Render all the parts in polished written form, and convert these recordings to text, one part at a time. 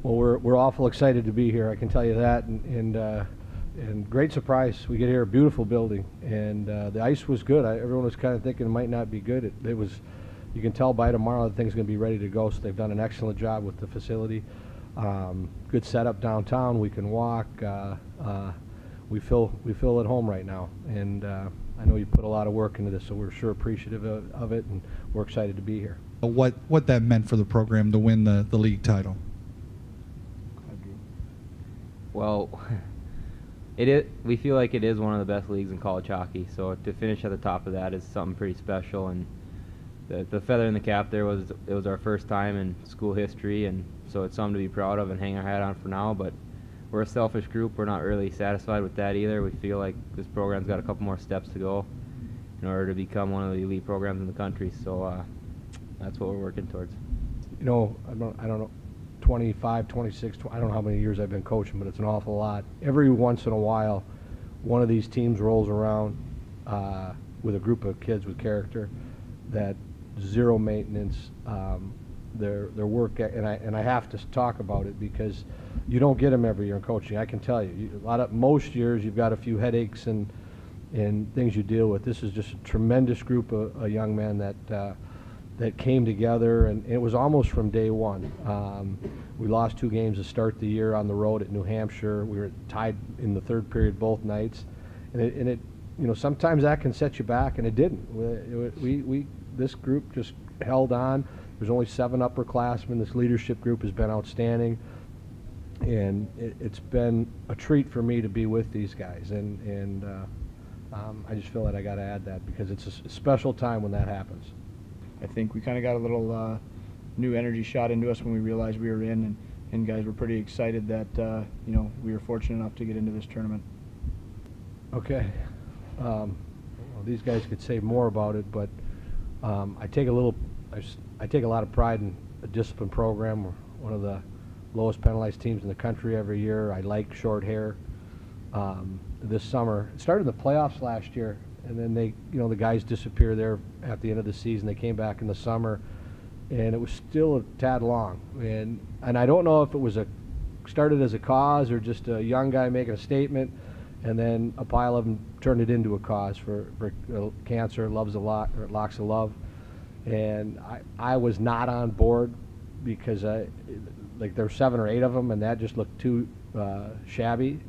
Well, we're awful excited to be here, I can tell you that, and great surprise. We get here, a beautiful building, and the ice was good. Everyone was kind of thinking it might not be good. It was. You can tell by tomorrow the thing's going to be ready to go. So they've done an excellent job with the facility. Good setup downtown. We can walk. We feel at home right now, and I know you put a lot of work into this, so we're sure appreciative of it, and we're excited to be here. What that meant for the program to win the league title? Well, we feel like it is one of the best leagues in college hockey. So to finish at the top of that is something pretty special, and the feather in the cap there was it was our first time in school history, and so it's something to be proud of and hang our hat on for now. But we're a selfish group. We're not really satisfied with that either. We feel like this program's got a couple more steps to go in order to become one of the elite programs in the country. So that's what we're working towards. You know, I don't know, 25, 26, I don't know how many years I've been coaching, but it's an awful lot. Every once in a while, one of these teams rolls around with a group of kids with character that zero maintenance, their work, and I have to talk about it because you don't get them every year in coaching. I can tell you, most years you've got a few headaches and things you deal with. This is just a tremendous group of young men that came together, and it was almost from day one. We lost 2 games to start the year on the road at New Hampshire. We were tied in the third period both nights, and it you know, sometimes that can set you back, and it didn't. This group just held on. There's only 7 upperclassmen. This leadership group has been outstanding, and it's been a treat for me to be with these guys, and I just feel that I got to add that because it's a special time when that happens. I think we kind of got a little new energy shot into us when we realized we were in, and guys were pretty excited that you know, we were fortunate enough to get into this tournament. Okay, well, these guys could say more about it, but I take a lot of pride in a disciplined program. We're one of the lowest penalized teams in the country every year. I like short hair. This summer, it started in the playoffs last year, and then the guys disappear there at the end of the season. They came back in the summer, and it was still a tad long. And I don't know if it was started as a cause or just a young guy making a statement, and then a pile of them turned it into a cause for cancer, loves a lot, or locks of love. And I was not on board because like there were 7 or 8 of them, and that just looked too shabby.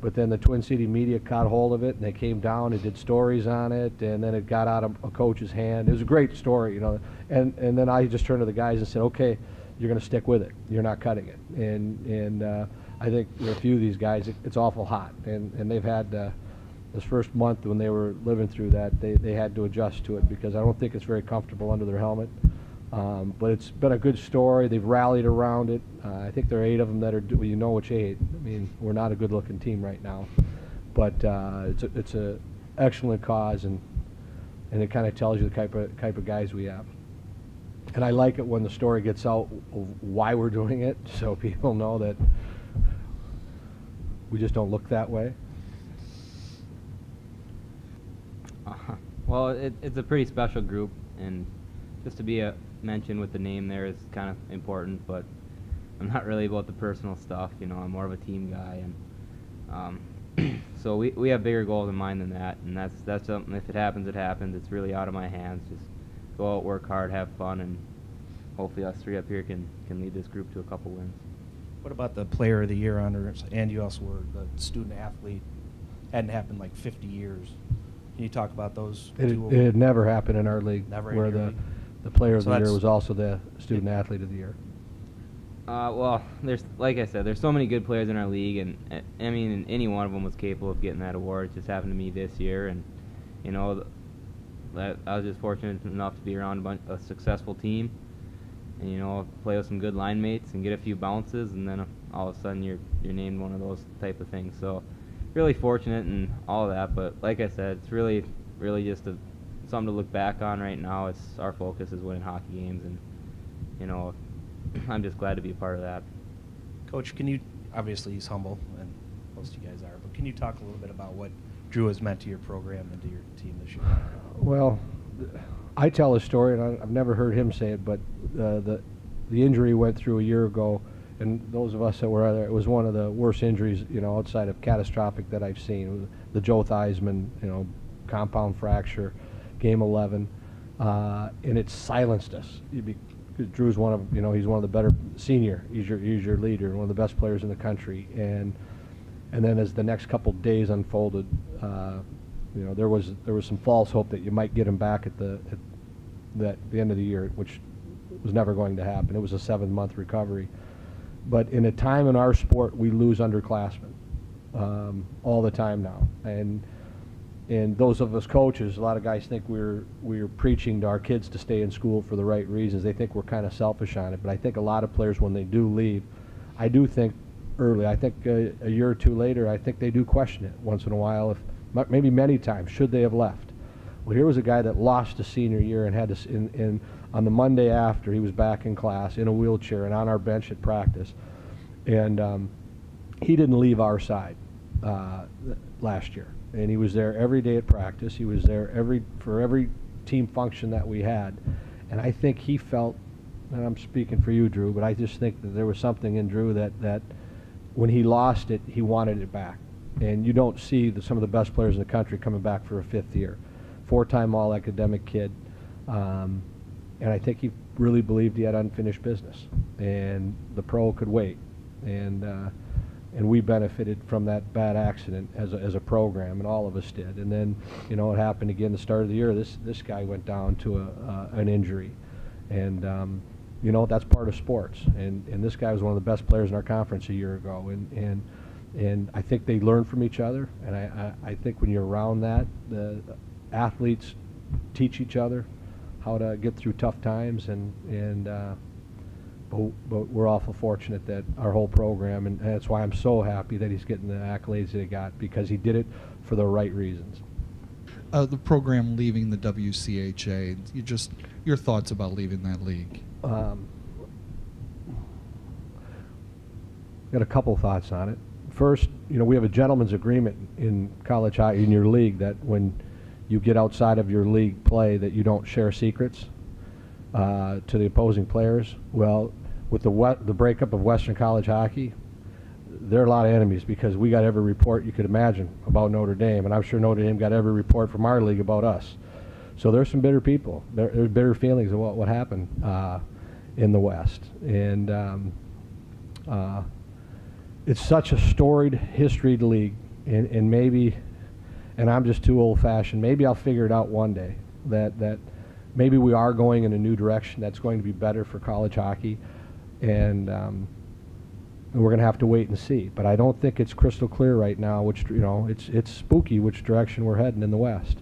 But then the Twin City media caught hold of it, and they came down and did stories on it, and then it got out of a coach's hand. It was a great story, you know. And then I just turned to the guys and said, okay, you're going to stick with it. You're not cutting it. And I think with a few of these guys, it's awful hot. And they've had this first month when they were living through that, they had to adjust to it because I don't think it's very comfortable under their helmet. But it's been a good story. They've rallied around it. I think there are 8 of them that are, well, you know which 8. I mean, we're not a good-looking team right now. But it's a excellent cause, and it kind of tells you the type of guys we have. And I like it when the story gets out of why we're doing it, so people know that we just don't look that way. Well, it's a pretty special group, and just to be mentioned with the name there is kind of important, but I'm not really about the personal stuff. You know, I'm more of a team guy, and so we have bigger goals in mind than that, and that's something. If it happens, it happens. It's really out of my hands. Just go out, work hard, have fun, and hopefully us 3 up here can lead this group to a couple wins. What about the Player of the Year honors? And you also were the student athlete. Hadn't happened in like 50 years. Can you talk about those? It had never happened in our league, Never where in your the league? the Player of the Year was also the student athlete of the year. Well, like I said, there's so many good players in our league, and I mean, any one of them was capable of getting that award. It just happened to me this year, and you know, I was just fortunate enough to be around a successful team, and you know, play with some good line mates and get a few bounces, and then all of a sudden you're named one of those type of things. So, really fortunate and all of that. But like I said, it's really just something to look back on right now. It's our focus is winning hockey games, and you know, I'm just glad to be a part of that. Coach, can you, obviously he's humble, and most of you guys are, but can you talk a little bit about what Drew has meant to your program and to your team this year? Well, I tell a story, and I've never heard him say it, but the injury he went through a year ago and those of us that were there, it was one of the worst injuries, outside of catastrophic that I've seen. It was the Joe Theismann, compound fracture, game 11, and it silenced us. Because Drew's one of, he's one of the better senior. He's your leader, one of the best players in the country. And then as the next couple days unfolded, there was some false hope that you might get him back at the end of the year, which was never going to happen. It was a 7-month recovery. But in a time in our sport, we lose underclassmen all the time now. And those of us coaches, a lot of guys think we're preaching to our kids to stay in school for the right reasons. They think we're kind of selfish on it. But I think a lot of players, when they do leave, I do think early, I think a year or two later, I think they do question it once in a while, maybe many times, should they have left. Well, here was a guy that lost a senior year and had to, on the Monday after, he was back in class in a wheelchair and on our bench at practice. And he didn't leave our side last year. And he was there every day at practice. He was there for every team function that we had. And I think he felt, and I'm speaking for you, Drew, but I just think that there was something in Drew that when he lost it, he wanted it back. And you don't see some of the best players in the country coming back for a 5th year. 4-time all-academic kid. And I think he really believed he had unfinished business. And the pro could wait. And we benefited from that bad accident as a program, and all of us did. And then, it happened again the start of the year. This guy went down to an injury. And, that's part of sports. And this guy was one of the best players in our conference a year ago. And I think they learn from each other. And I think when you're around that, the athletes teach each other how to get through tough times. But we're awful fortunate that our whole program, and that's why I'm so happy that he's getting the accolades that he got, because he did it for the right reasons. The program leaving the WCHA, your thoughts about leaving that league? Got a couple thoughts on it. First, we have a gentleman's agreement in college hockey, in your league, that when you get outside of your league play, that you don't share secrets to the opposing players. Well, with the breakup of Western College hockey, there are a lot of enemies, because we got every report you could imagine about Notre Dame, and I'm sure Notre Dame got every report from our league about us. So there's some bitter people. There's bitter feelings about what happened in the West. And it's such a storied, historied league, and maybe, and I'm just too old-fashioned, maybe I'll figure it out one day, that maybe we are going in a new direction that's going to be better for college hockey, and we're going to have to wait and see. But I don't think it's crystal clear right now, which, it's spooky which direction we're heading in the West.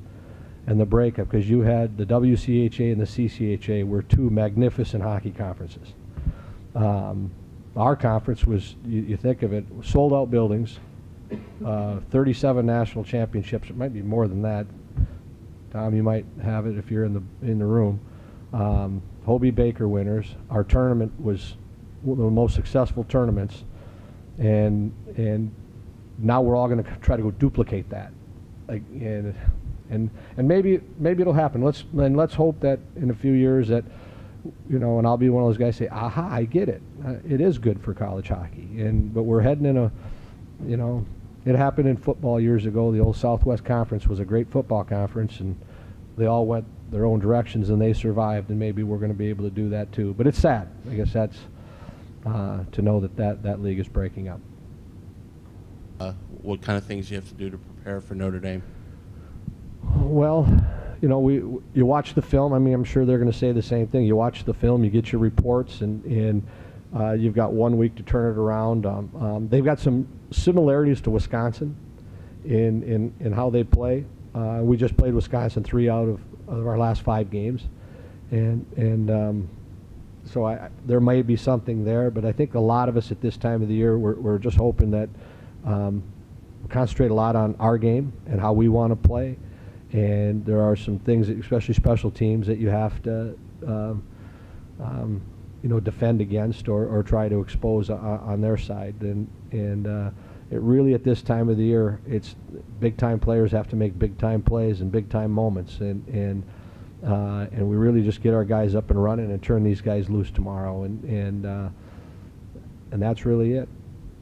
And the breakup, because you had the WCHA and the CCHA were 2 magnificent hockey conferences. Our conference was, you think of it, sold-out buildings, 37 national championships. It might be more than that. Tom, you might have it if you're in the room. Hobie Baker winners. Our tournament was one of the most successful tournaments, and now we're all going to try to go duplicate that. And maybe it'll happen. Let's hope that in a few years that, and I'll be one of those guys say, aha, I get it. It is good for college hockey. But we're heading in it happened in football years ago. The old Southwest Conference was a great football conference, and they all went their own directions, and they survived, and maybe we're going to be able to do that too. But it's sad. I guess that's to know that league is breaking up. What kind of things do you have to do to prepare for Notre Dame? Well, you watch the film. I mean, I'm sure they're going to say the same thing. You watch the film, you get your reports, and you've got 1 week to turn it around. They've got some similarities to Wisconsin in how they play. We just played Wisconsin 3 out of our last 5 games, so there may be something there. But I think a lot of us at this time of the year, we're just hoping that we concentrate a lot on our game and how we want to play. And there are some things, especially special teams, that you have to defend against or try to expose on their side. And it really, at this time of the year, it's big-time players have to make big-time plays and big-time moments. And we really just get our guys up and running and turn these guys loose tomorrow. And and that's really it.